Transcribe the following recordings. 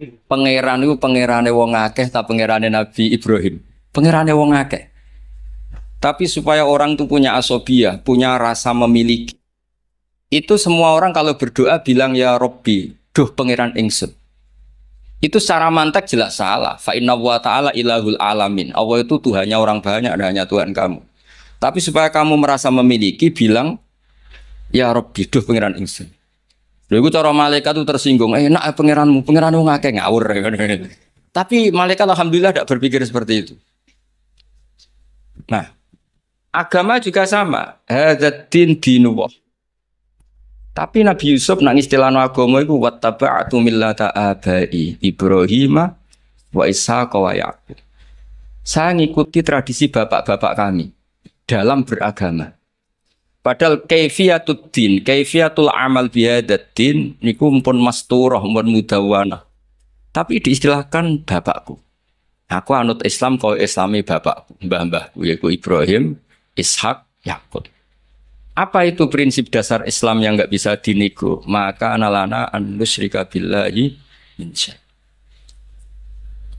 Pangeran itu pangerane wong akeh ta pangerane Nabi Ibrahim. Pangerane wong akeh. Tapi supaya orang itu punya asobiyah, punya rasa memiliki. Itu semua orang kalau berdoa bilang ya Robbi, duh pangeran ingsun. Itu secara mantek jelas salah. Fa inna wa ta'ala ilahul alamin. Allah itu Tuhannya orang banyak, dan hanya Tuhan kamu. Tapi supaya kamu merasa memiliki, bilang ya Robbi, duh pangeran ingsun. Lalu cara malaikat itu tersinggung. Nak pangeranmu ngake ngawur. Tapi malaikat alhamdulillah tidak berpikir seperti itu. Nah, agama juga sama. Hadzal dinullah. Tapi Nabi Yusuf nang istilah agama itu wattaba'tu millata abai Ibrahim wa Ishaq wa Yaqub. Saya ngikuti tradisi bapak-bapak kami dalam beragama. Padahal kaifiyatul amal bihadatin niku pun masturah pun mudawwana. Tapi diistilahkan bapakku. Aku anut Islam kau Islami bapakku, mbah-mbahku yaitu Ibrahim, Ishak, Yakub. Apa itu prinsip dasar Islam yang enggak bisa dinego? Maka analana an nusyrika billahi min syai'.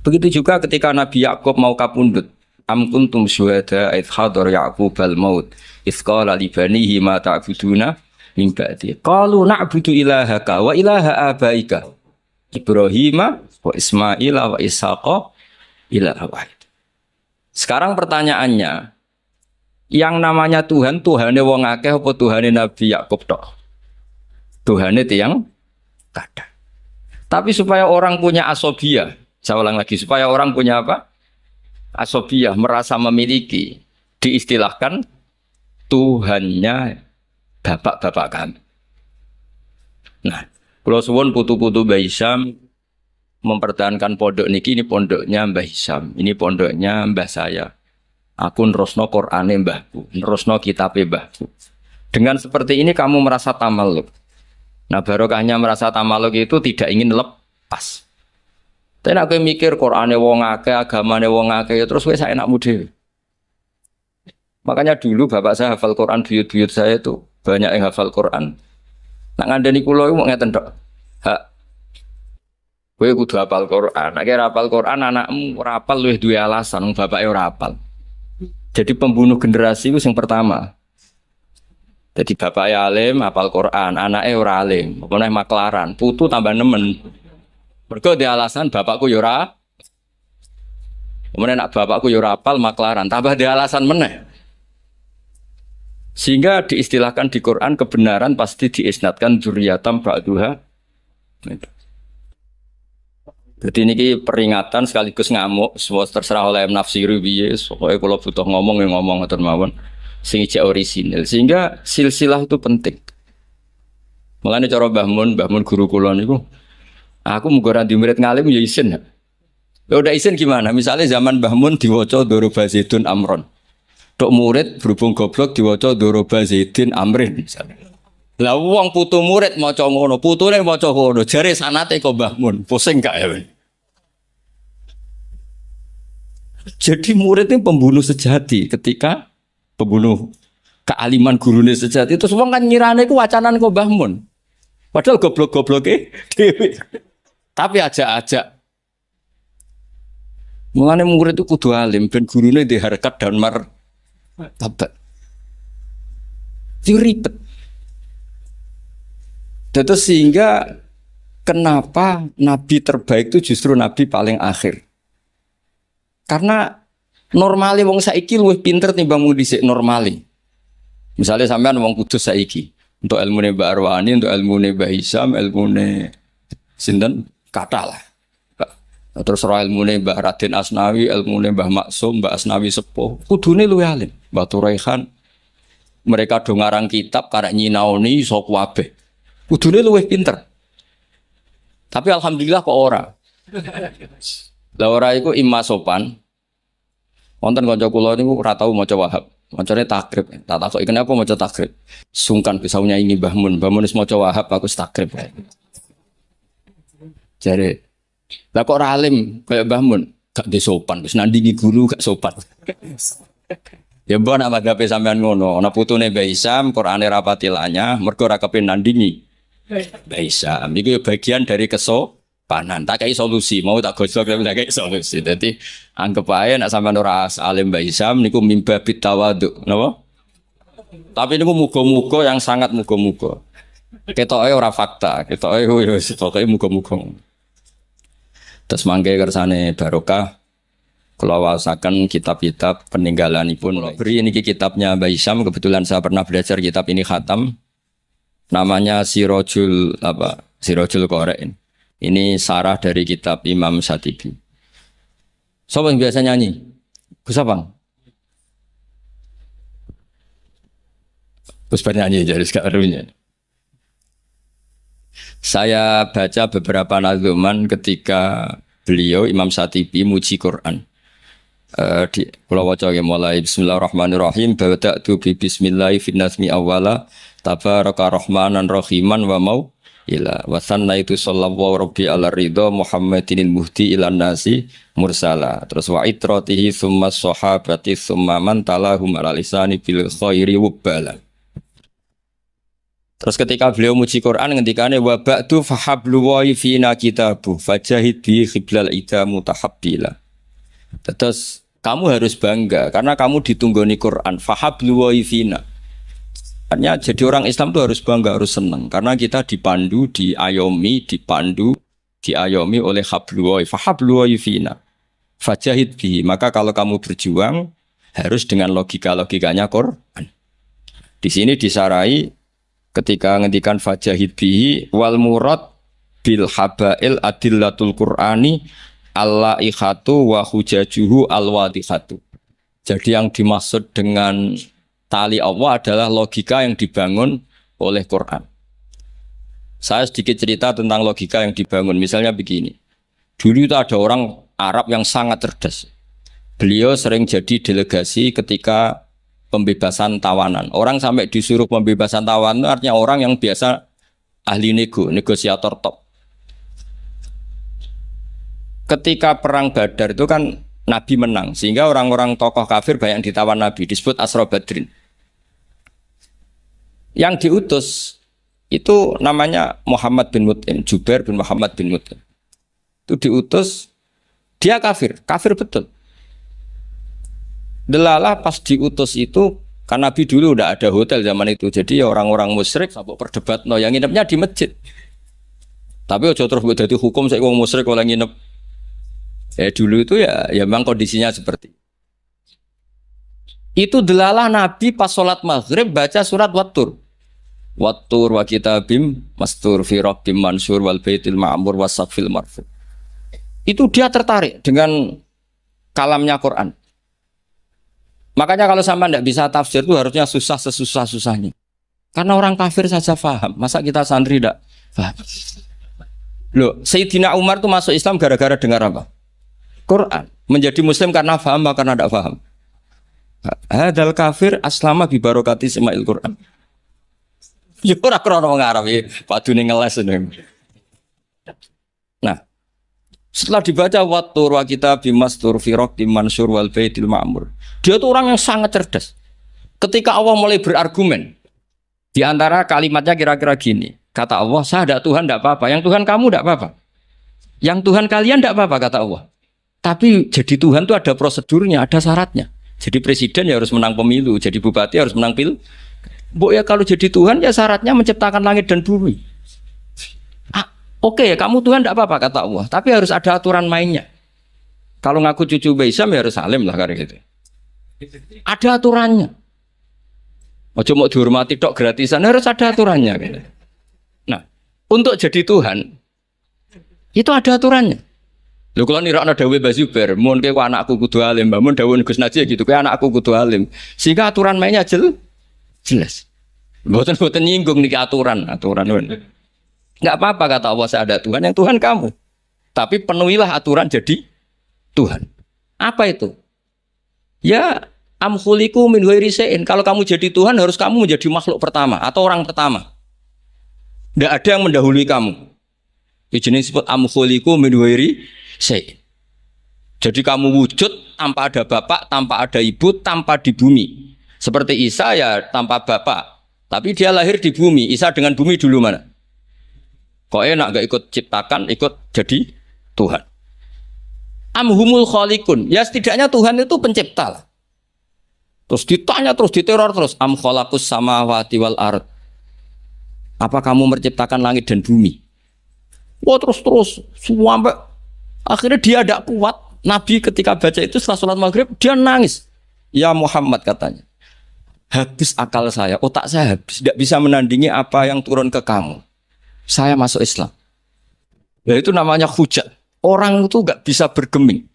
Begitu juga ketika Nabi Yakub mau kapundhut. Am kuntum syuhada idh hadar Yaqub al-maut idh qala li banihi ma ta'buduna min ba'di. Qalu na'budu ilahaka wa ilaha abaika Ibrahim wa Ismail wa Ishaqa ilaha wahid. Sekarang pertanyaannya, yang namanya Tuhan, Tuhane wong akeh apa Tuhane Nabi Yakub tok? Tuhane tiyang kathah. Tapi supaya orang punya asobiyah, saya ulang lagi, supaya orang punya apa? Asobiyah, merasa memiliki, diistilahkan Tuhannya bapak-bapak kami. Nah, kalau suwun putu-putu Mbah Hisham mempertahankan pondok niki, ini pondoknya Mbah Hisham, ini pondoknya mbah saya. Aku nerusno Qur'ane mbahku, nerusno kitabe mbahku. Dengan seperti ini kamu merasa tamaluk. Nah, barokahnya merasa tamaluk itu tidak ingin lepas. Tapi aku mikir Qur'ane wong akeh, agamane wong akeh, ya terus wis enakmu dhewe. Makanya dulu bapak saya hafal Qur'an, buyut-buyut saya itu banyak yang hafal Qur'an. Nak ngandani kula iku ngeten tok. Hak. Kowe kudu hafal Qur'an. Nek ora hafal Qur'an anakmu ora hafal luwih duwe alasan wong bapake ora hafal. Jadi pembunuh generasi itu yang pertama. Jadi bapaknya alim, hafal Quran, anaknya ora alim, pokoknya maklaran, putu tambah nemen. Mergo dia alasan bapakku yora, kemudian nak bapakku yora hafal maklaran, tambah dia alasan meneh. Sehingga diistilahkan di Quran kebenaran pasti diisnadkan dzurriyatam ba'duha. Jadi ini peringatan sekaligus ngamuk, semua terserah oleh nafsiru biye. Pokoknya kalau butuh ngomong ya ngomong atau mawon, sing ijek orisinil. Sehingga silsilah itu penting. Makanya cara Mbah Mun guru kula niku, aku muga di murid ngalim ya isin. Ya udah isin gimana? Misalnya zaman Mbah Mun diwaca Doroba Zaidun Amron. Tok murid berhubung goblok diwaca Doroba Zaidin Amrin misalnya. Lah wong putu murid maca ngono, putune maca ngono, jare sanate kok Mbah Mun, pusing gak ya? Jadi murid ini pembunuh sejati ketika pembunuh kealiman gurune sejati itu semua kan nyirane ku wacanan kok Mbah Mun. Padahal goblok-gobloke dhewe. Tapi ajak-ajak. Mulane murid itu kudu alim ben gurune di harkat dan martabat. Itu ribet. Terus sehingga kenapa nabi terbaik itu justru nabi paling akhir? Karena normali wong saiki luwih pinter timbang wong dhisik normali. Misalnya sampean wong Kudus saiki, untuk ilmune Mbak Arwani, untuk ilmune Mbah Hisham, ilmune sinten kata lah. Terus roh ilmune Mbah Raden Asnawi, ilmune Mbah Maksum, Mbah Asnawi Sepuh, kudune luwih alim. Mbah Turaihan, mereka do ngarang kitab karek nyinaoni iso kabeh. Kudune luwih pinter. Tapi alhamdulillah kok ora. Lah ora iku imma sopan. Wonten kanca kula niku ora tau maca Wahab. Macane takrib. Tak takoki kenapa maca takrib. Sungkan bisa nyanyi Mbah Mun. Mbah Mun wis maca Wahab aku takrib. Jare, lah kok ora alim kaya Mbah Mun? Gak de sopan, wis nandingi guru gak sopan. Ya mbok nak madhape sampean ngono, ana putune Mbah Hisham, Qur'ane rapati lanyah, mergo ora kepen nandingi Mbah Hisham. Iku bagian dari kesopanan. panan. Tak kayak solusi, mau tak gosok tapi tak kayak solusi. Jadi anggap aja nak sampean ora alim Mbah Isam niku mimba bitawaduk, napa? Tapi niku muga-muga yang sangat muga-muga. Ketoke ora fakta, ketoke yo pokoke muga-muga. Terus mangke kersane barokah kula waosaken kitab-kitab peninggalanipun. Beri niki kitabnya Mbah Isam, kebetulan saya pernah belajar kitab ini khatam. Namanya Sirajul Qora'in. Ini sarah dari kitab Imam Syatibi. Siapa yang biasa nyanyi? Gus Abang? Gus bernyanyi jadi sekarang. Saya baca beberapa nazuman ketika beliau Imam Syatibi muji Quran. Di kula waca mulai bismillahirrahmanirrahim bada'tu bi bismillahi fin nazmi awwala tabaraka rahmanan rahiman wa mau ila wa sannaitu sallallahu rabbi ala ridha muhammadinil muhdi ilan nasi mursala terus wa itratihi summa sahabati summa man talahum ala lisani bil khairi wabala. Terus ketika beliau muji Quran ngendikane wa ba'du fahablu wa fina kitabu fajahid bi khiblal ida mutahabbila. Terus kamu harus bangga karena kamu ditunggoni Quran. Fahablu wa fina. Artinya jadi orang Islam itu harus bangga, harus senang karena kita dipandu, diayomi, diayomi oleh hablu wa fahablu wa fina. Fajahid bi. Maka kalau kamu berjuang harus dengan logikanya Quran. Di sini disarai ketika ngendikan fajahid bihi wal murad bil habail adillatul Qur'ani al-la'ikhatu wa hujajuhu al-wadihatu. Jadi yang dimaksud dengan tali Allah adalah logika yang dibangun oleh Quran. Saya sedikit cerita tentang logika yang dibangun. Misalnya begini. Dulu itu ada orang Arab yang sangat cerdas. Beliau sering jadi delegasi ketika pembebasan tawanan. Orang sampai disuruh pembebasan tawanan artinya orang yang biasa ahli negosiator top. Ketika perang Badar itu kan Nabi menang, sehingga orang-orang tokoh kafir banyak ditawan Nabi, disebut Asra Badrin. Yang diutus itu namanya Muhammad bin Mut'im, Jubair bin Muhammad bin Mut'im. Itu diutus, dia kafir betul. Delalah pas diutus itu, kan Nabi dulu udah ada hotel zaman itu, jadi ya orang-orang musyrik sampai perdebat, no, yang nginepnya di masjid. Tapi ojo terus jadi hukum saya wong musyrik kalau nginep. Dulu itu ya memang kondisinya seperti itu. Delalah Nabi pas sholat maghrib baca surat Wattur wa kitabim mastur fi rabbim mansur wal baitil ma'mur wasaqfil marfu. Itu dia tertarik dengan kalamnya Quran. Makanya kalau sama tidak bisa tafsir itu harusnya susah sesusah-susahnya. Karena orang kafir saja paham. Masa kita santri tidak paham? Loh, Sayyidina Umar itu masuk Islam gara-gara dengar apa? Quran. Menjadi muslim karena paham atau karena tidak paham? Hadal kafir aslama bi barokati sema'il Quran. Ya ora krono wong Arab ya, padune ngeles ini. Nah, setelah dibaca Wattur wa kitabim mastur fi rabbim mansur wal baitil ma'mur. Dia itu orang yang sangat cerdas. Ketika Allah mulai berargumen, di antara kalimatnya kira-kira gini, kata Allah, saya ada Tuhan tidak apa-apa, yang Tuhan kamu tidak apa-apa, yang Tuhan kalian tidak apa-apa, kata Allah. Tapi jadi Tuhan itu ada prosedurnya, ada syaratnya. Jadi presiden ya harus menang pemilu, jadi bupati harus menang pil. Bu ya kalau jadi Tuhan ya syaratnya menciptakan langit dan bumi. Oke, kamu Tuhan tidak apa-apa, kata Allah, tapi harus ada aturan mainnya. Kalau ngaku cucu Baisam ya harus salim lah kayak gitu. Ada aturannya. Ojo mau dihormati tok gratisan, harus ada aturannya. Gitu. Nah, untuk jadi Tuhan itu ada aturannya. Lho kalau nirakno dawuh Mbah Zubair, mun kowe anakku kudu alim, mun dawuh Gus Najih gitu, kowe anakku kudu alim. Sehingga aturan mainnya jelas. Mboten nyinggung niki aturan. Enggak apa-apa kata Allah, saya ada Tuhan, yang Tuhan kamu. Tapi penuhilah aturan jadi Tuhan. Apa itu? Ya am khuliqu min ghairi syai'in. Kalau kamu jadi Tuhan harus kamu menjadi makhluk pertama atau orang pertama. Tidak ada yang mendahului kamu. Ini jenis disebut am khuliqu min ghairi syai'in. Jadi kamu wujud tanpa ada bapak, tanpa ada ibu, tanpa di bumi. Seperti Isa ya tanpa bapak, tapi dia lahir di bumi. Isa dengan bumi dulu mana? Kok enak gak ikut ciptakan, ikut jadi Tuhan. Amhumul khaliqun. Ya setidaknya Tuhan itu pencipta lah. Terus ditanya terus diteror terus am khalaqus samawati wal ard. Apa kamu menciptakan langit dan bumi? Wah terus sampai akhirnya dia tidak kuat. Nabi ketika baca itu setelah sholat maghrib dia nangis. Ya Muhammad katanya, habis akal saya, otak saya habis, tidak bisa menandingi apa yang turun ke kamu. Saya masuk Islam. Ya itu namanya hujat. Orang itu nggak bisa bergeming.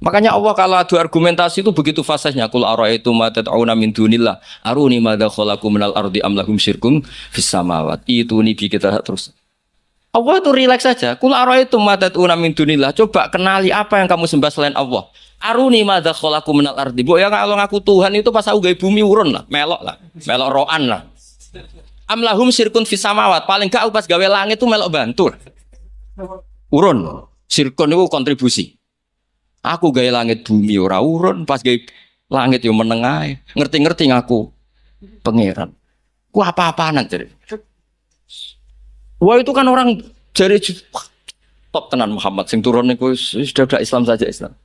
Makanya Allah kalau adu argumentasi itu begitu fasihnya. Qul ara'aytum ma tad'una min dunillah aruni madza khalaqu minal ardi am lahum syirkun fis samawati. Itu nih kita terus. Allah itu rileks saja. Qul ara'aytum ma tad'una min dunillah. Coba kenali apa yang kamu sembah selain Allah. Aruni madza khalaqu minal ardi. Mbok ya kalau ngaku Tuhan itu pas aku gawe bumi urun lah, melok lah. Melok roan lah. Am lahum syirkun fis samawat. Paling gak pas gawe langit itu melok bantu. Urun. Syirkun itu kontribusi. Aku gaya langit bumi ora urun, pas gaya langit yo menengah, ngerti-ngerti ngaku pangeran. Ku apa-apaan jadi. Wah itu kan orang jari top tenan Muhammad sing turun niku sudah Islam saja Islam.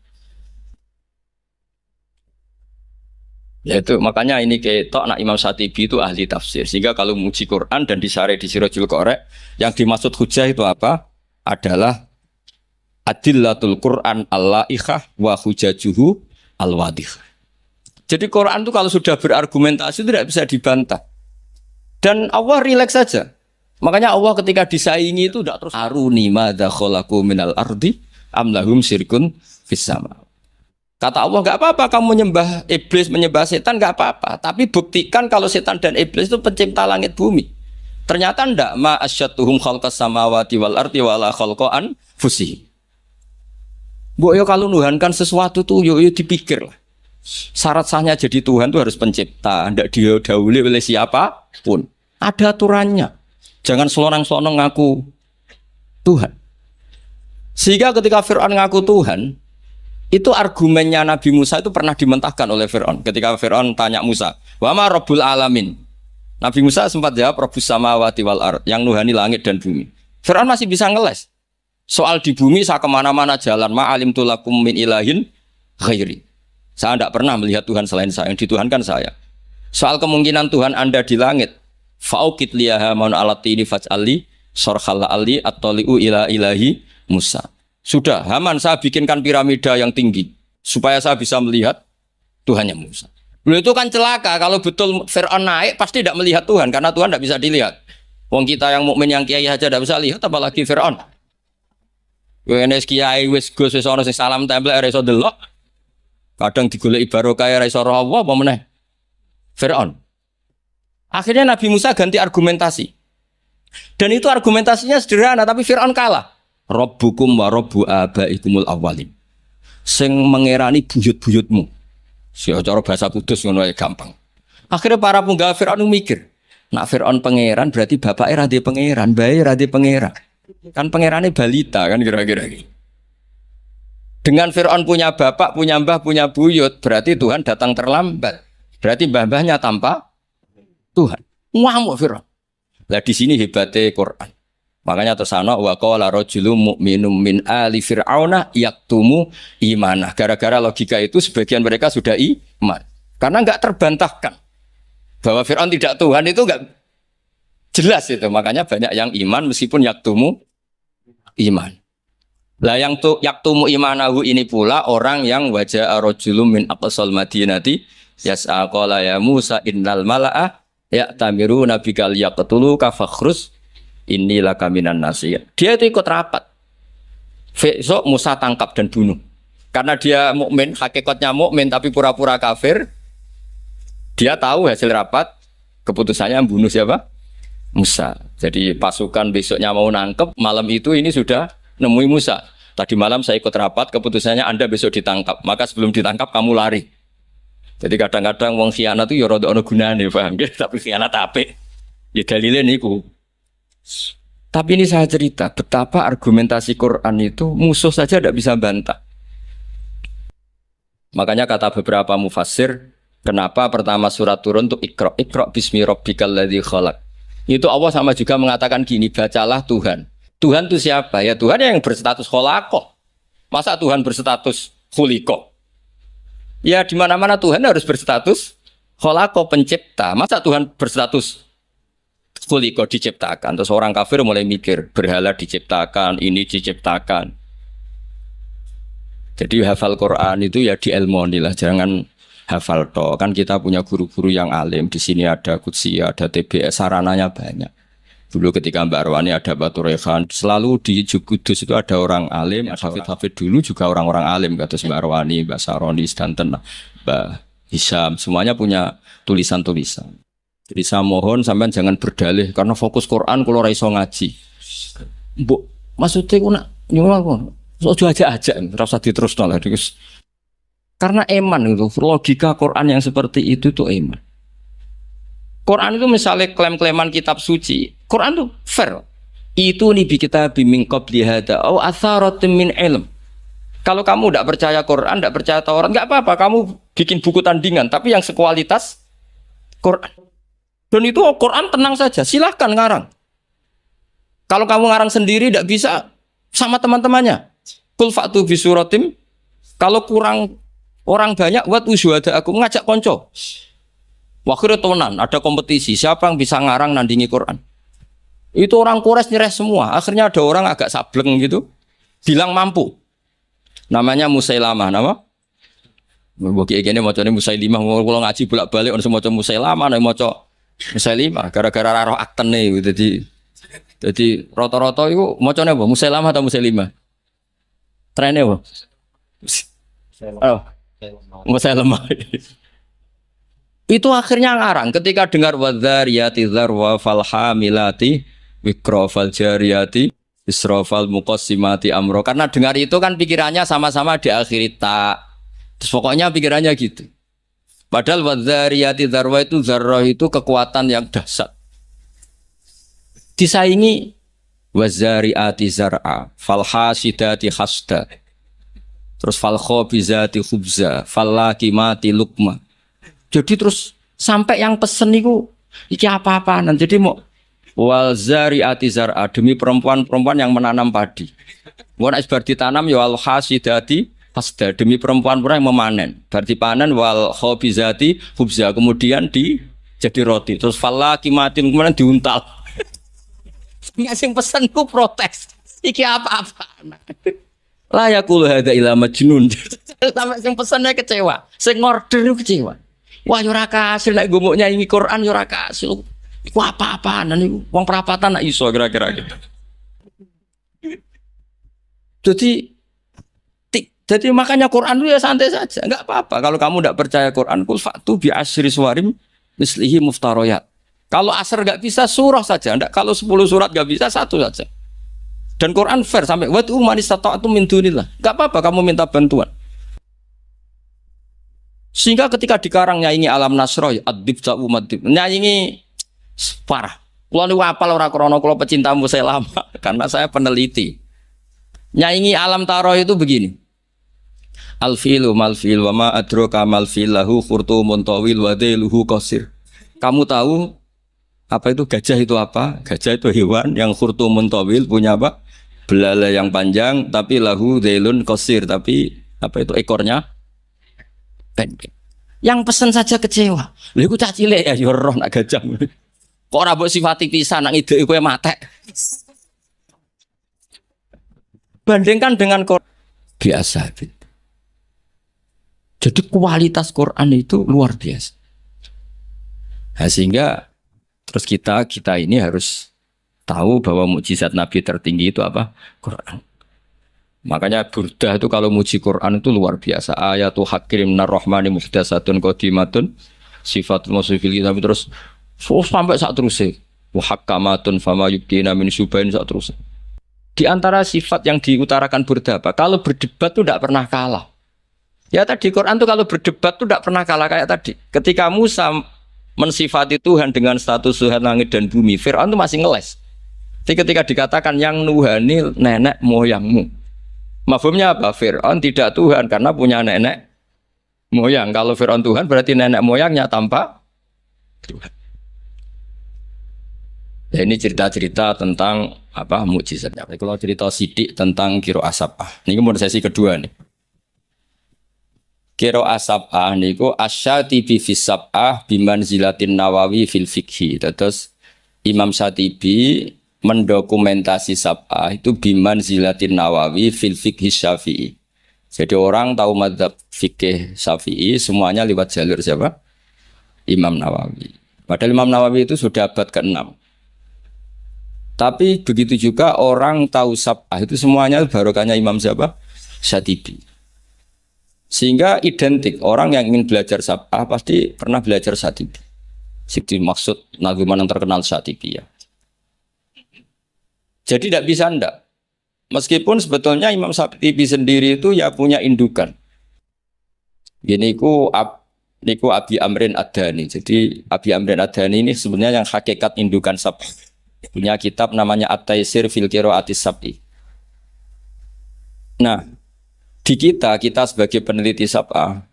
Ya itu makanya ini ketok nak Imam Syatibi itu ahli tafsir. Sehingga kalau muji Quran dan disare di Sirajul Qorek, yang dimaksud hujah itu apa? Adalah adillatul Quran al-la'ikhah wa hujajuhu al-wadih. Jadi Quran itu kalau sudah berargumentasi tidak bisa dibantah. Dan Allah rileks saja. Makanya Allah ketika disaingi itu tidak terus aruni madza khalaqu minal ardi am lahum syirkun fis sama. Kata Allah enggak apa-apa kamu menyembah iblis, menyembah setan enggak apa-apa, tapi buktikan kalau setan dan iblis itu pencipta langit bumi. Ternyata enggak ma asyatuhum khalqas samawati wal ardi wala khalqan fusi. Bu, yo kalau nuhankan sesuatu tuh yo dipikir lah. Syarat sahnya jadi Tuhan tuh harus pencipta, tidak didahului oleh siapapun. Ada aturannya. Jangan selonang-selonang ngaku Tuhan. Sehingga ketika Fir'aun ngaku Tuhan, itu argumennya Nabi Musa itu pernah dimentahkan oleh Fir'aun. Ketika Fir'aun tanya Musa, wa ma rabbul alamin? Nabi Musa sempat jawab rabbus samawati wal ard, yang nuhani langit dan bumi. Fir'aun masih bisa ngeles. Soal di bumi saya kemana-mana jalan ma'alim tulakum min ilahin ghairi. Saya tidak pernah melihat Tuhan selain saya, yang dituhankan saya. Soal kemungkinan Tuhan Anda di langit, fa'ukit liyaha maun alatini faj'ali sorkhalla ali at-toli'u ila ilahi Musa. Sudah, Haman saya bikinkan piramida yang tinggi supaya saya bisa melihat Tuhannya Musa. Lalu itu kan celaka kalau betul Fir'aun naik pasti tidak melihat Tuhan karena Tuhan tidak bisa dilihat. Wong kita yang mukmin yang kiai saja tidak bisa lihat apalagi Fir'aun. Wes kiai wis Gus wis ana sing salam tempel ora iso delok. Kadang digoleki barokah ora iso roh apa meneh. Firaun. Akhirnya Nabi Musa ganti argumentasi. Dan itu argumentasinya sederhana tapi Firaun kalah. Rabbukum wa rabbu abaikumul awwalin. Sing mengerani buyut-buyutmu. Cara bahasa kudus ngono ae gampang. Akhirnya para punggawa Firaun mikir, nak Firaun pangeran berarti bapaknya ra di pangeran, bae ra di pangeran. Kan pangerannya balita kan kira-kira gitu. Dengan Fir'aun punya bapak, punya mbah, punya buyut, berarti Tuhan datang terlambat. Berarti mbah-mbahnya tanpa Tuhan. Ngamuk Fir'aun. Lah di sini hebatnya Quran. Makanya tersana wa qala rajulun mu'minum min ali fir'auna yaktumu imanah. Gara-gara logika itu sebagian mereka sudah iman. Karena enggak terbantahkan bahwa Fir'aun tidak Tuhan itu enggak jelas itu, makanya banyak yang iman meskipun yaktumu iman. Lah yang yaktumu imanahu ini pula orang yang wajah rajulun min aqsal madinati yas'a qala ya Musa innal mala'a ya'tamiruna bikal yaqtulu kafakhrus inilah kaminan nasiyah. Dia itu ikut rapat. Besok Musa tangkap dan bunuh. Karena dia mukmin, hakikatnya mukmin tapi pura-pura kafir. Dia tahu hasil rapat, keputusannya bunuh siapa? Musa. Jadi pasukan besoknya mau nangkep, malam itu ini sudah nemui Musa. Tadi malam saya ikut rapat, keputusannya Anda besok ditangkap. Maka sebelum ditangkap kamu lari. Jadi kadang-kadang wong khianat itu ya rada ana gunane, paham nggih? Tapi khianat apik. Ya dalile niku. Tapi ini saya cerita betapa argumentasi Quran itu musuh saja tidak bisa bantah. Makanya kata beberapa mufassir, kenapa pertama surat turun untuk Iqra bismi rabbikal ladzi khalaq. Itu Allah sama juga mengatakan gini, bacalah Tuhan. Tuhan itu siapa? Ya Tuhan yang berstatus kholaqah. Masa Tuhan berstatus khuliqah? Ya di mana-mana Tuhan harus berstatus kholaqah, pencipta. Masa Tuhan berstatus khuliqah, diciptakan? Terus orang kafir mulai mikir, berhala diciptakan, ini diciptakan. Jadi hafal Quran itu ya diilmoni lah, jangan hafal toh. Kan kita punya guru-guru yang alim. Di sini ada Qudsi, ada TBS, sarananya banyak. Dulu ketika Mbak Arwani ada Batu Rehan, selalu di Kudus itu ada orang alim, ada hafid dulu juga orang-orang alim, kata Mbak Arwani, Mbak Saroni, Stanton, Mbak Hisam, semuanya punya tulisan-tulisan. Jadi saya mohon sampean jangan berdalih karena fokus Quran kalau ra iso ngaji. Mbok maksudnya ku nak nyuwun kok aja-aja ora usah diterusno lah. Karena eman itu, logika Quran yang seperti itu tuh eman. Quran itu misalnya klaim-klaiman kitab suci, Quran itu fair. Itu nih bi kita biming qabli hada au atharatin min ilm. Kalau kamu tidak percaya Quran, tidak percaya Taurat, nggak apa-apa. Kamu bikin buku tandingan, tapi yang sekualitas Quran. Dan itu Quran tenang saja, silahkan ngarang. Kalau kamu ngarang sendiri tidak bisa sama teman-temannya. Kul fa'tu bi suratim. Kalau kurang orang banyak, buat usyuhada aku ngajak konco. Wakhirnya tonan, ada kompetisi. Siapa yang bisa ngarang nandingi Quran? Itu orang Quraisy nyerah semua. Akhirnya ada orang agak sableng gitu, bilang mampu. Namanya Musailamah, nama? Bagi ini macamnya Musailimah. Kalau ngaji bolak-balik, orang semua macam Musailamah, orang macam Musailimah. Gara-gara roh akten nih, jadi rata-rata itu macamnya apa? Musailamah atau Musailimah? Trennya apa? Oh, Musailamah. Itu akhirnya ngarang ketika dengar wadzariyati dzarwa fal hamilati wikra fal jariyati israfal muqassimati amro. Karena dengar itu kan pikirannya sama-sama diakhiri ta. Terus pokoknya pikirannya gitu. Padahal wadzariyati dzarwa itu zarrah itu kekuatan yang dahsyat. Disaingi wadzariyati zar'a fal hasidati hasda. Terus fal khabizati khubza fal lakimati lukma. Jadi terus sampai yang pesen itu iki apa-apaan. Jadi mau wal zariati zar'a demi perempuan-perempuan yang menanam padi. Mun isbar ditanam ya wal hasidati hasda demi perempuan-perempuan yang memanen. Berarti panen wal khabizati khubza kemudian jadi roti. Terus fal lakimatin kemudian diuntal. Sing pesen ku protes. Iki apa-apaan. La yaqulu hadza ila majnun. Sampai sing pesennya kecewa, sing order kecewa. Wah yo ora kasil nek gumuk nyanyi Quran yo ora kasil. Iku apa-apaan niku wong perapatan nak iso kira-kira gitu. Jadi makanya Quran itu ya santai saja, enggak apa-apa. Kalau kamu tidak percaya Quran, kul fa'tu bi asyri suwarim mislihi muftariyat. Kalau asar enggak bisa surah saja, enggak kalau 10 surat enggak bisa satu saja. Dan Quran fair sampai wa tu man istata'tu min dunillah. Enggak apa-apa kamu minta bantuan. Sehingga ketika dikarang nyanyi alam nasroh, adib jauh madib, nyanyi parah. Kalau niku apal ora krana kula pecinta Musailamah karena saya peneliti. Nyanyi alam taroh itu begini. Alfilu malfil wa ma adraka malfil lahu khurtumun tawil wa dailuhu qasir. Kamu tahu apa itu gajah itu apa? Gajah itu hewan yang khurtumun tawil punya apa? Belalai yang panjang tapi lahu dailun qasir tapi apa itu ekornya pendek. Yang pesen saja kecewa. Lha iku cah cilik ya yo roh nak gajah. Kok ora mbok sifati pisan nak ngideki kowe matek. Bandingkan dengan Quran biasa. Jadi kualitas Quran itu luar biasa. Nah, sehingga terus kita ini harus tahu bahwa mukjizat Nabi tertinggi itu apa? Quran. Makanya Burdah itu kalau muji Quran itu luar biasa. Ayatu hakirim narrohmani muhdasatun qadimatun sifatul musifil tapi terus sampai saat terusnya wahakamatun fama yubdina min syubain saat terusnya. Di antara sifat yang diutarakan Burdah apa? Kalau berdebat itu tidak pernah kalah. Ya tadi Quran itu kalau berdebat itu tidak pernah kalah kayak tadi. Ketika Musa mensifati Tuhan dengan status Tuhan langit dan bumi, Fir'aun itu masih ngeles. Jadi ketika dikatakan yang nuhani nenek moyangmu, mafhumnya apa? Fir'aun tidak Tuhan karena punya nenek moyang. Kalau Fir'aun Tuhan berarti nenek moyangnya tanpa Tuhan. Ya, ini cerita-cerita tentang apa mukjizatnya. Kalau cerita sidik tentang kiro asapah. Ini kemudian sesi kedua nih. Kiro asapah niku asyatibi fis sab'ah bimanzilatin Nawawi fil fikhi. Terus Imam Syatibi mendokumentasi sab'ah itu bimanzilatin Nawawi fil fikhi Syafi'i. Jadi orang tahu madzhab fikih Syafi'i semuanya lewat jalur siapa? Imam Nawawi. Padahal Imam Nawawi itu sudah abad ke-6. Tapi begitu juga orang tahu sab'ah itu semuanya barokahnya Imam siapa? Syatibi. Sehingga identik orang yang ingin belajar sab'ah pasti pernah belajar Syatibi. Syatibi maksud nazuman yang terkenal Syatibi ya. Jadi tidak bisa ndak. Meskipun sebetulnya Imam Syatibi sendiri itu ya punya indukan. Gini niku Abi Amrin Ad-Dhani. Jadi Abi Amrin Ad-Dhani ini sebenarnya yang hakikat indukan sab'ah. Punya kitab namanya At-Taisir fil Qiraatis Sab'i. Nah, di kita sebagai peneliti sab'ah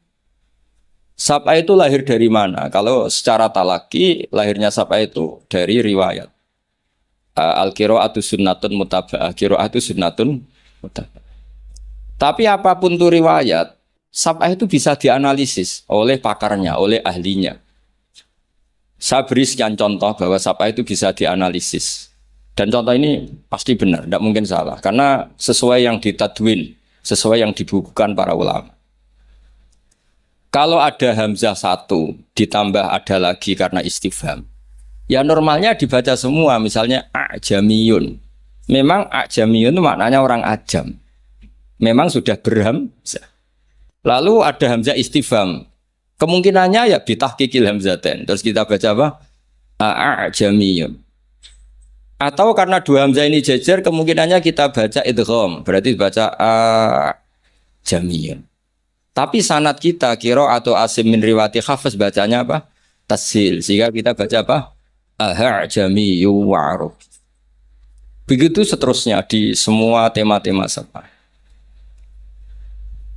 itu lahir dari mana? Kalau secara talaki, lahirnya sab'ah itu dari riwayat. Al-Qiraatu sunnatun mutaba'ah. Qiraatu sunnatun mutaba'ah. Tapi apapun itu riwayat, sab'ah itu bisa dianalisis oleh pakarnya, oleh ahlinya. Saya beri sekian contoh bahwa sab'ah itu bisa dianalisis. Dan contoh ini pasti benar, tidak mungkin salah. Karena sesuai yang ditadwin, sesuai yang dibukukan para ulama. Kalau ada hamzah satu, ditambah ada lagi karena istifham. Ya normalnya dibaca semua, misalnya a'jamiyun. Memang a'jamiyun itu maknanya orang ajam. Memang sudah berhamzah. Lalu ada hamzah istifham. Kemungkinannya ya bitahqiqil hamzatain. Terus kita baca apa? A'jamiyun. Atau karena dua hamzah ini jejer, kemungkinannya kita baca idgham. Berarti baca a'jamiyun. Tapi sanad kita kira atau asim min riwati Hafiz bacanya apa? Tashil. Sehingga kita baca apa? A'jamiyyu wa'aruf. Begitu seterusnya di semua tema-tema sab'ah.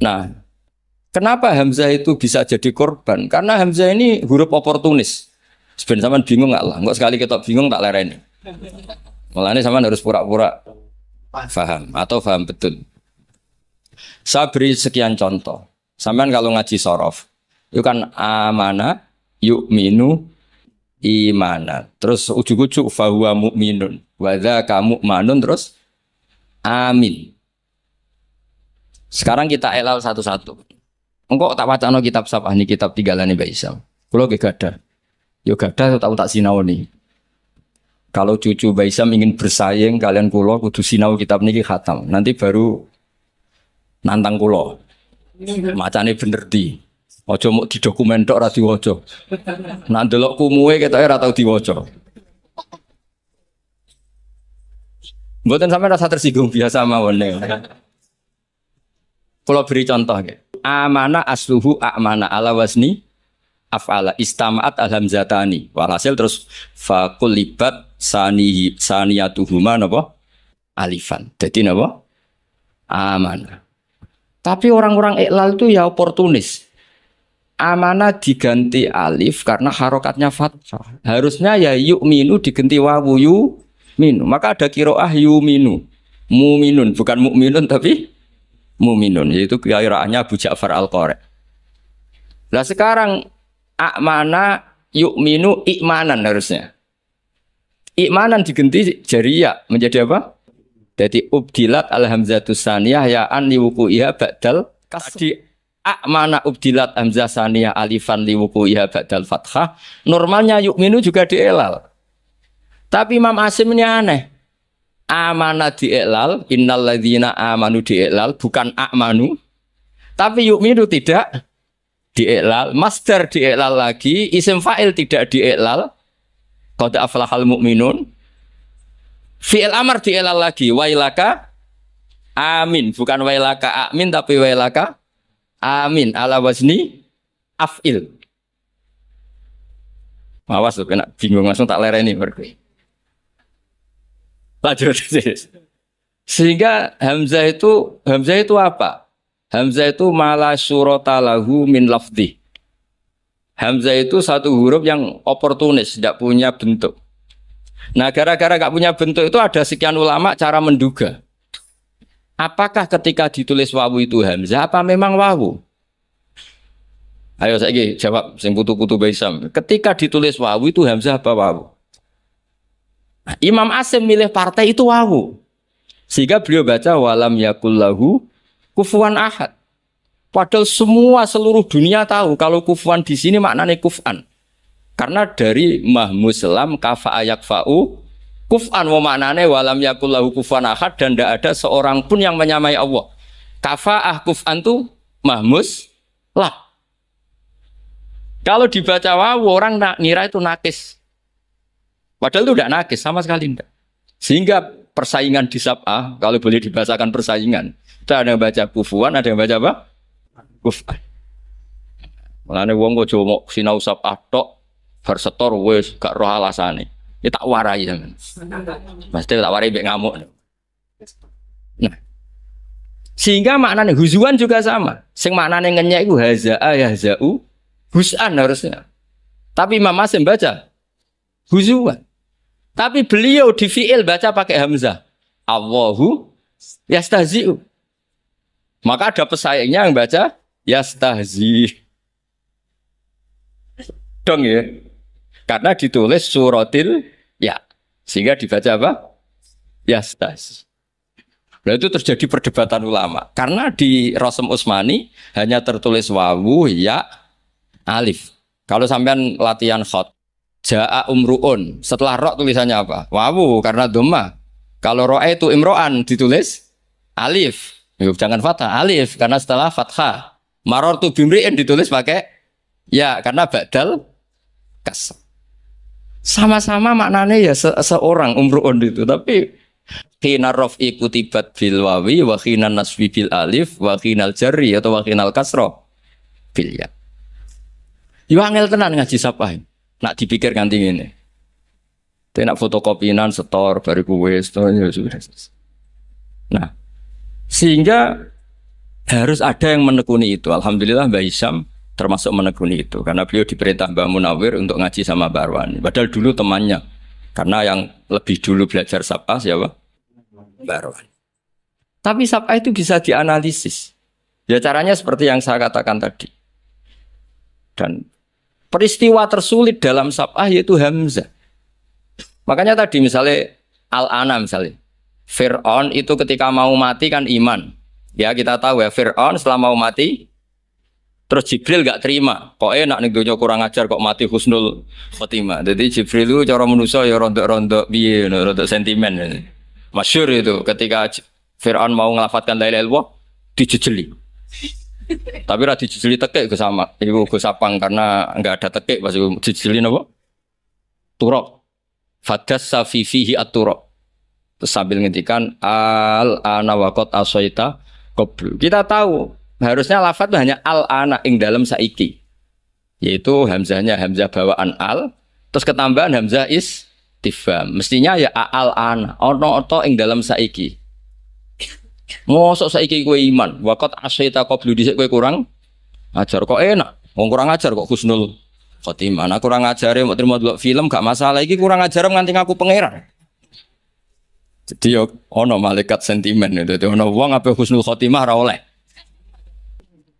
Nah, kenapa hamzah itu bisa jadi korban? Karena hamzah ini huruf oportunis. Sebenarnya zaman bingung nggak lah? Nggak sekali kita bingung tak lereni. Mulanya zaman harus pura-pura paham atau paham betul. Saya beri sekian contoh. Sampai kalau ngaji sorof, itu kan amana, yu'minu, imana. Terus ujuk-ujuk fahuwa mu'minun, wadha kamu manun, terus amin. Sekarang kita elal satu-satu. Engkau tak wacana kitab sab'ah ini, kitab tinggalan Mbak Isam. Kalau gak ada, yo gada tahu tak sinau nih. Kalau cucu Mbak Isam ingin bersaing, kalian kulo kudu sinau kitab niki khatam. Nanti baru nantang kulo. Macane bener di. Ojo mau di dokumen tok ora diwaca. Nak ndelok kumuwe ketoke ora tau diwaca. Mboten sampean rasa tersinggung biasa mawon. Kalau beri contoh ya. Amana asluhu a'mana ala wazni af'ala istama'at alhamzatani. Walhasil terus fakulibat saniyatuhuma napa? Alifan. Jadi napa? Amana. Tapi orang-orang iklal itu ya oportunis. Amana diganti alif karena harokatnya fathah. Harusnya ya yu'minu diganti wawu yu'minu. Maka ada kiroah yu'minu. Mu'minun. Bukan mu'minun tapi mu'minun. Yaitu kiraannya Abu Ja'far Al-Qari. Nah sekarang amana yu'minu i'manan harusnya. I'manan diganti jariyah. Menjadi apa? Jadi ubdilat alhamzatus saniyah ya'an liwuku'iha ba'dal kasri. A'mana ubdilat hamzah saniyah alifan liwuku'iha ba'dal fathah. Normalnya yu'minu juga dielal. Tapi Imam Asim ini aneh. Amana dielal, innal ladzina amanu dielal, bukan a'manu. Tapi yu'minu tidak dielal. Masdar dielal lagi, isim fa'il tidak dielal. Qad aflahal mu'minun. Fi'il amar dielal lagi, wailaka amin, bukan wailaka amin tapi wailaka amin ala wazni af'il. Awas tuh kena bingung langsung tak lereni berarti. Lanjut. Sehingga hamzah itu apa? Hamzah itu mala surata lahu min lafdhi. Hamzah itu satu huruf yang oportunis, tidak punya bentuk. Nah, gara-gara gak punya bentuk itu ada sekian ulama cara menduga. Apakah ketika ditulis wawu itu hamzah apa memang wawu? Ayo saya jawab sing putu-putu Baisam. Ketika ditulis wawu itu hamzah apa wawu? Nah, Imam Asim milih partai itu wawu. Sehingga beliau baca walam yakullahu kufuwan ahad. Padahal semua seluruh dunia tahu kalau kufuwan di sini maknanya kufan. Karena dari mahmuslam kafa ayak fa'u kuf'an wa maknane walam yakul lahu kufuwan ahad dan tidak ada seorang pun yang menyamai Allah. Kafa'ah kuf'an itu mahmus lah. Kalau dibaca wawu orang ngira itu nakis. Padahal itu tidak nakis sama sekali tidak. Sehingga persaingan di sab'ah kalau boleh dibacakan persaingan. Ada yang baca kufuwan, ada yang baca apa? Kuf'an. Mulane wong kok jomo sinau sab'ah tok bar setor wis gak roh alasane. Ya tak warai sampean. Mesti tak warai mbek ngamuk. Nah. Sehingga maknanya huzuan juga sama. Sing maknanya ngenyek iku hazaa yahzau hus'an harusnya. Tapi Imam Asim baca huzuan. Tapi beliau di fi'il baca pakai hamzah. Allahu yastahzi'u. Maka ada pesaingnya yang baca yastahzi. Dong ya. Karena ditulis suratil ya. Sehingga dibaca apa? Yastahzi. Nah itu terjadi perdebatan ulama. Karena di Rasm Utsmani hanya tertulis wawu, ya, alif. Kalau sampean latihan khot, ja'a umruun. Setelah ro tulisannya apa? Wawu karena dhamma. Kalau ro'a itu imro'an ditulis alif. Yuk, jangan fathah, alif karena setelah fathah. Marartu bimri'in ditulis pakai ya karena ba'dal kasr. Sama-sama maknanya ya seorang umruun itu, tapi khina raf'i kutibat bil wawi wa khina nasbi bil alif wa khinal jarri atau wa khinal kasra bil ya. Yo angel tenan ngaji sapah. Nak dipikir ganti ngene. Tenak fotokopinan setor bariku wis to ya sudah. Nah, sehingga harus ada yang menekuni itu. Alhamdulillah Mbah Hisham termasuk menekuni itu karena beliau diperintah Mbah Munawir untuk ngaji sama Mbah Arwani. Padahal dulu temannya. Karena yang lebih dulu belajar sapah siapa? Mbah Arwani. Tapi sapah itu bisa dianalisis. Ya caranya seperti yang saya katakan tadi. Dan peristiwa tersulit dalam sapah yaitu hamzah. Makanya tadi misalnya Al-Ana misalnya. Fir'aun itu ketika mau mati kan iman. Ya kita tahu ya Fir'aun setelah mau mati terus Jibril gak terima. Kok enak nih dunia kurang ajar kok mati husnul khotimah. Jadi Jibril itu cara manusia ya rontok-rontok piye, rontok sentimen. Masyhur itu ketika Fir'aun mau ngelafatkan la ilaha illallah dijejeli. Tapi ra dijejeli tekek ke sama. Iku go sapang karena enggak ada tekek pas iku dijejeli napa? Turab. Fadassa fi fihi at-turab. Terus sambil ngendikan al-ana waqat asaita qablu. Kita tahu harusnya lafaz itu hanya al-ana ing dalam saiki. Yaitu hamzahnya hamzah bawaan al, terus ketambahan hamzah istifham. Mestinya ya al-ana, ono to ing dalam saiki. Mosok saiki kowe iman, waqat asaita qablu dhisik kowe kurang ajar kok enak. Wong kurang ajar kok husnul khotimah. Nah kurang ajare mau terima delok film gak masalah iki kurang ajar nganti ngaku pangeran. Jadi yo ono malaikat sentimen itu, ono wong ape husnul khotimah ora oleh.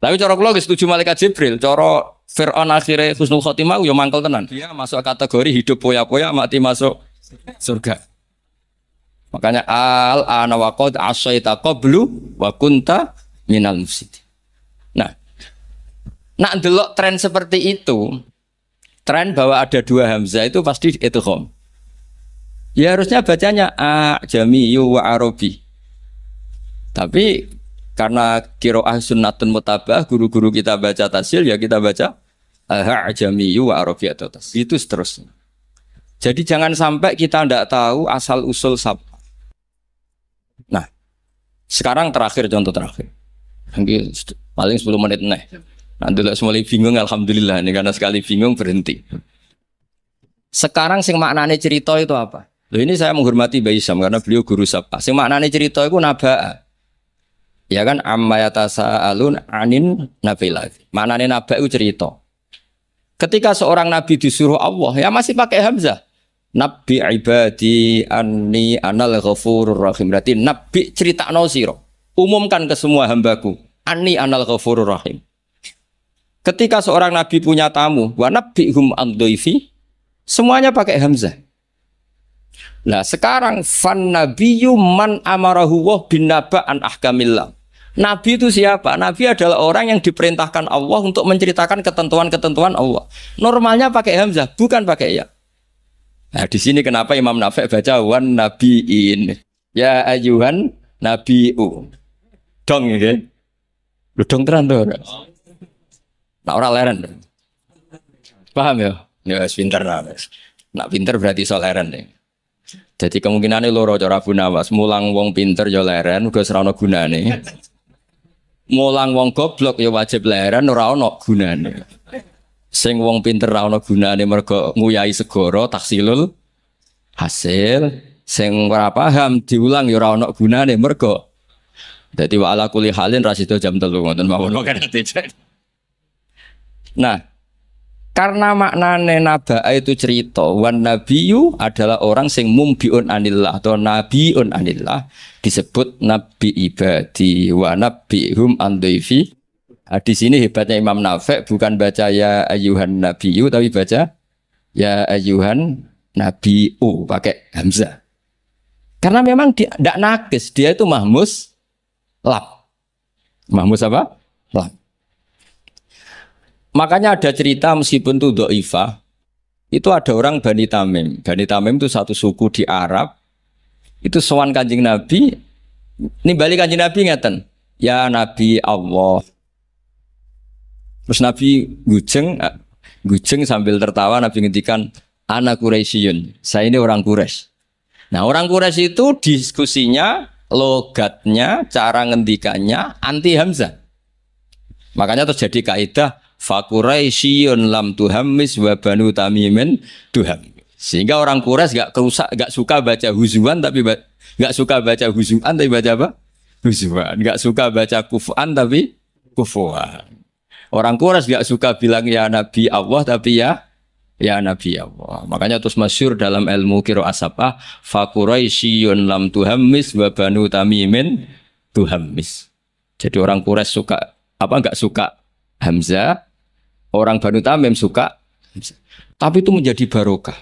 Tapi cara kula setuju malaikat Jibril, cara Fir'aun akhirnya husnul khotimah yo mangkel tenan. Dia masuk kategori hidup poya-poya mati masuk surga. Makanya al-ana wa qad asaita qablu wa kunta minal mufsidin. Nah, nak ndelok tren seperti itu, tren bahwa ada dua hamzah itu pasti idgham. Ya harusnya bacanya ajamiyu wa arabi. Tapi karena qiraah sunnatun mutabah, guru-guru kita baca tasil ya kita baca ajamiyu wa arabi atau tas. Itu seterusnya. Jadi jangan sampai kita tidak tahu asal usul sabah. Nah, sekarang terakhir contoh terakhir. Paling 10 menit nih. Nanti lah semua bingung alhamdulillah ini karena sekali bingung berhenti. Sekarang sing maknane cerita itu apa? Loh ini saya menghormati Mbah Hisham karena beliau guru sabah. Sing maknane cerita itu nabaa. Ya kan amma yatasaalun anin nabilah. Maknane naba itu cerita. Ketika seorang nabi disuruh Allah, ya masih pakai hamzah. Nabi ibadi anni anal ghafurur rahim. Berarti nabi critakno sira. Umumkan ke semua hambaku, anni anal ghafurur rahim. Ketika seorang nabi punya tamu, wa nabbihum an dhaifi, semuanya pakai hamzah. Nah, sekarang fan nabiyyu man amarahu wa bin naba an ahkamillah. Nabi itu siapa? Nabi adalah orang yang diperintahkan Allah untuk menceritakan ketentuan-ketentuan Allah. Normalnya pakai hamzah, bukan pakai ya. Nah, di sini kenapa Imam Nafi' baca wan nabiin. Ya ayyuhan nabiu. Dong ya. Lu dong tenan to. Nah, ora leren. Paham ya? Ya wis pinter lah. Nak pinter berarti iso leren deh. Jadi kemungkinannya loro cara Abu Nawas mulang wong pinter ya leren uga ora ana gunane. Mulang wong goblok ya wajib leren ora ana gunane. Sing wong pinter ora ana gunane mergo nguyahi segara taksilul hasil, sing ora paham diulang ya ora ana gunane mergo dadi wa ala kulli halin rasido jam 3 ngoten mawon kan. Nah, karena maknane naba itu cerita, wan nabiyyu adalah orang sing mumbiun anillah atau nabiun anillah, disebut nabi ibadi wa nabihum an dhaifi. Di sini hebatnya Imam Nafi' bukan baca ya ayyuhan nabiyyu tapi baca ya ayyuhan nabiu pakai hamzah. Karena memang dia tidak nakis, dia itu mahmus lab. Mahmus apa? Lab. Makanya ada cerita meskipun itu dhaifah, itu ada orang Bani Tamim. Bani Tamim itu satu suku di Arab. Itu sowan Kanjeng Nabi, nimbali Kanjeng Nabi ngeten, ya Nabi Allah. Terus Nabi gujeng sambil tertawa Nabi ngendikan ana Quraisyun. Saya ini orang Quraisy. Nah, orang Quraisy itu diskusinya, logatnya, cara ngendikannya anti hamzah. Makanya terjadi kaidah fa Quraisyun lam tuhammis wa banu tamimin tuhammis. Sehingga orang Quraisy enggak suka baca huzuan tapi enggak suka baca huzuan tapi baca apa? Huzuan. Enggak suka baca kufuan tapi kufuan. Orang Quraisy enggak suka bilang ya Nabi Allah tapi ya Nabi Allah. Makanya terus masyhur dalam ilmu qiraah sabah fa Quraisyun lam tuhammis wa banu tamimin tuhammis. Jadi orang Quraisy suka enggak suka hamzah, orang Banu Tamim suka hamzah. Tapi itu menjadi barokah.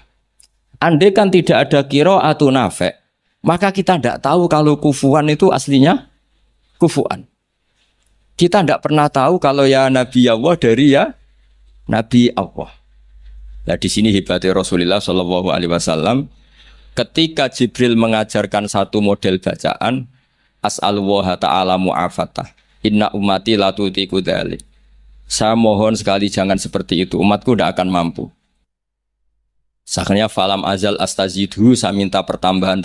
Andai kan tidak ada qiraatu Nafi', maka kita tidak tahu kalau kufuan itu aslinya kufuan. Kita tidak pernah tahu kalau ya Nabi Allah dari ya Nabi Allah. Nah, di sini hebatnya Rasulullah Shallallahu Alaihi Wasallam. Ketika Jibril mengajarkan satu model bacaan, as'alullah ta'ala mu'afatah. Inna ummati la tutiku dzalik. Saya mohon sekali jangan seperti itu. Umatku tidak akan mampu. Saknya falam azal astazidhu, saya minta pertambahan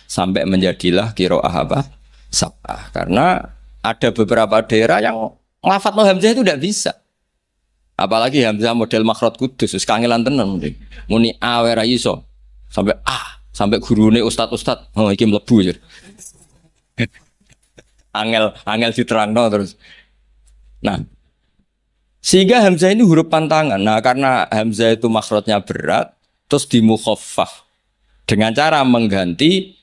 sampai menjadilah qiraah apa? Sab'ah. Karena ada beberapa daerah yang nglafat no hamzah itu tidak bisa. Apalagi hamzah model makhraj kudus, wis kangelan tenan. Muni a ora iso. Sampai gurune ustad, oh iki mlebu ya. Angel diterangno terus. Nah, sehingga hamzah ini huruf pantangan. Nah, karena hamzah itu makhrajnya berat, terus dimukhaffaf dengan cara mengganti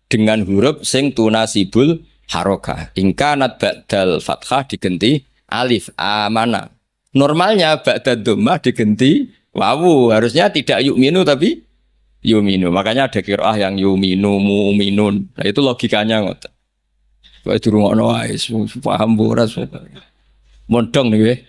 dengan huruf sing tunasibul harokah. Ingkanat ba'dal fathah diganti alif amana. Normalnya ba'dad dhammah diganti wawu. Harusnya tidak yu'minu tapi yu'minu. Makanya ada qiraah yang yu'minu mu'minun. Nah, itu logikanya ngoten. Kok dirungokno wae paham ora. Mondong nih